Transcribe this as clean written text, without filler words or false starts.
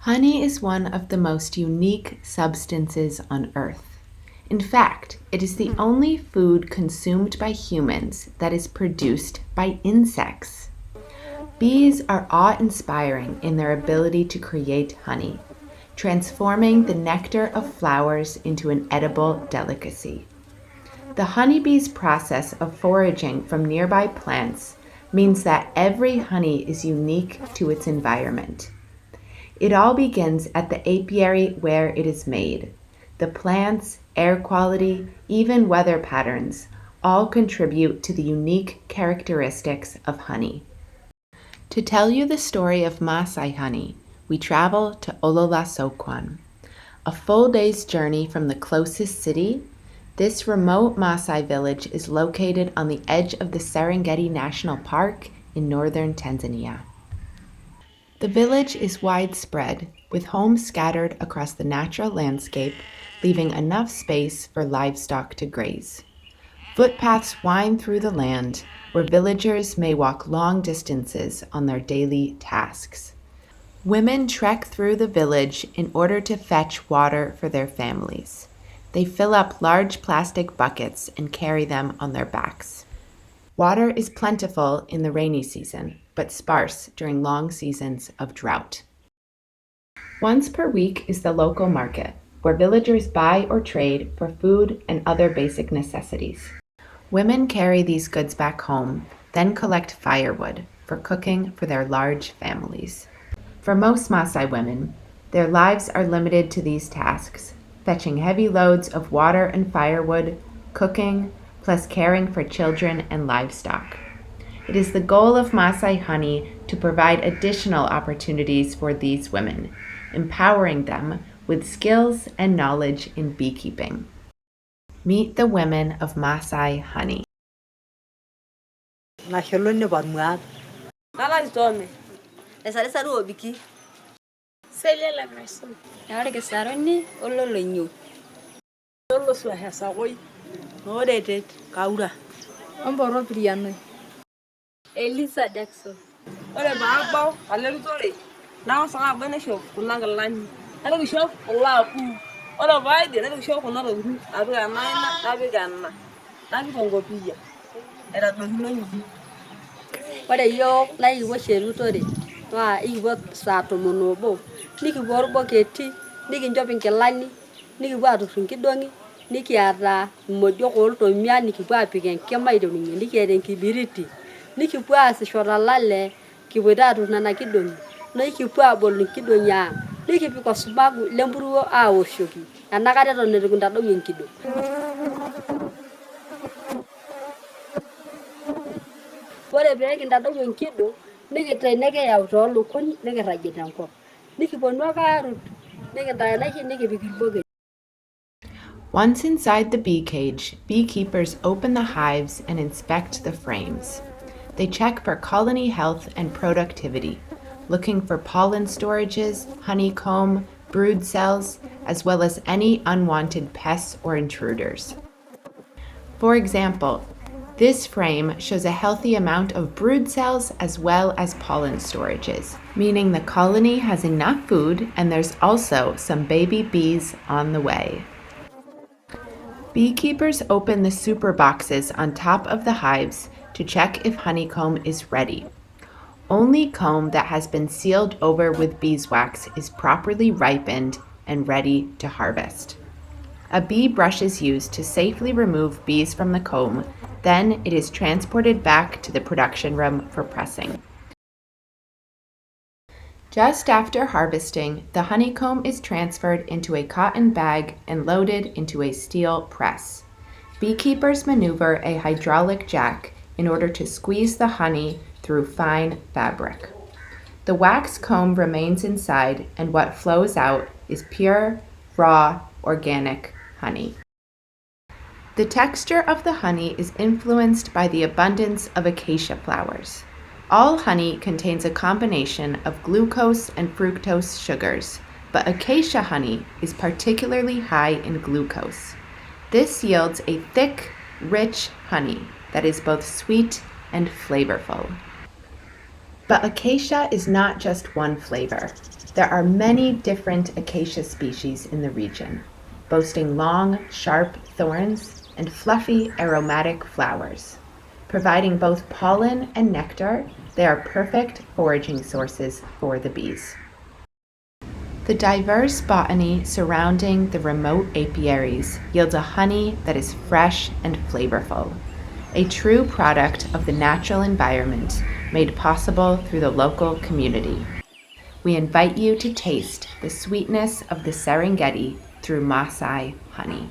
Honey is one of the most unique substances on Earth. In fact, it is the only food consumed by humans that is produced by insects. Bees are awe-inspiring in their ability to create honey, transforming the nectar of flowers into an edible delicacy. The honeybee's process of foraging from nearby plants means that every honey is unique to its environment. It all begins at the apiary where it is made. The plants, air quality, even weather patterns all contribute to the unique characteristics of honey. To tell you the story of Maasai Honey, we travel to Ololosokwan. A full day's journey from the closest city, this remote Maasai village is located on the edge of the Serengeti National Park in Northern Tanzania. The village is widespread, with homes scattered across the natural landscape, leaving enough space for livestock to graze. Footpaths wind through the land, where villagers may walk long distances on their daily tasks. Women trek through the village in order to fetch water for their families. They fill up large plastic buckets and carry them on their backs. Water is plentiful in the rainy season, but sparse during long seasons of drought. Once per week is the local market, where villagers buy or trade for food and other basic necessities. Women carry these goods back home, then collect firewood for cooking for their large families. For most Maasai women, their lives are limited to these tasks, fetching heavy loads of water and firewood, cooking, plus caring for children and livestock. It is the goal of Maasai Honey to provide additional opportunities for these women, empowering them with skills and knowledge in beekeeping. Meet the women of Maasai Honey. Elisa Jackson. Ore baabau alerutore naasaka benesho kuna galani alo bisho olaku ore baide alo bisho kuna rogu apik anaina napik ena napik enkopiyia aitadokino nyuki. Ore yiok naa ikipuo oshi erutore naa ikipuo saa 11 nikipuo orboketi nikinchop inkilani nikipuo aaturr inkidong'i nikiata imodiok oltomia nikipuo aapik enkima aiterunye nikiata enkibiriti nikipuo aasisho tolale kipuoito aaturr nena kidong'i nikipuo aabol inkidong'i ang' nikipik osumaku lempuruo aawoshoki enakata eton itu kintadou enkidong'. Ore pee kintadou enkidong' nikitayu nikiyau toolukuny nikirragie tenkop nikiponu ake aarut nikintayu enaisho nikipik irboketi. Once inside the bee cage, beekeepers open the hives and inspect the frames. They check for colony health and productivity, looking for pollen storages, honeycomb, brood cells, as well as any unwanted pests or intruders. For example, this frame shows a healthy amount of brood cells as well as pollen storages, meaning the colony has enough food and there's also some baby bees on the way. Beekeepers open the super boxes on top of the hives to check if honeycomb is ready. Only comb that has been sealed over with beeswax is properly ripened and ready to harvest. A bee brush is used to safely remove bees from the comb, then it is transported back to the production room for pressing. Just after harvesting, the honeycomb is transferred into a cotton bag and loaded into a steel press. Beekeepers maneuver a hydraulic jack in order to squeeze the honey through fine fabric. The wax comb remains inside, and what flows out is pure, raw, organic honey. The texture of the honey is influenced by the abundance of acacia flowers. All honey contains a combination of glucose and fructose sugars, but acacia honey is particularly high in glucose. This yields a thick, rich honey that is both sweet and flavorful. But acacia is not just one flavor. There are many different acacia species in the region, boasting long, sharp thorns and fluffy, aromatic flowers. Providing both pollen and nectar, they are perfect foraging sources for the bees. The diverse botany surrounding the remote apiaries yields a honey that is fresh and flavorful, a true product of the natural environment made possible through the local community. We invite you to taste the sweetness of the Serengeti through Maasai Honey.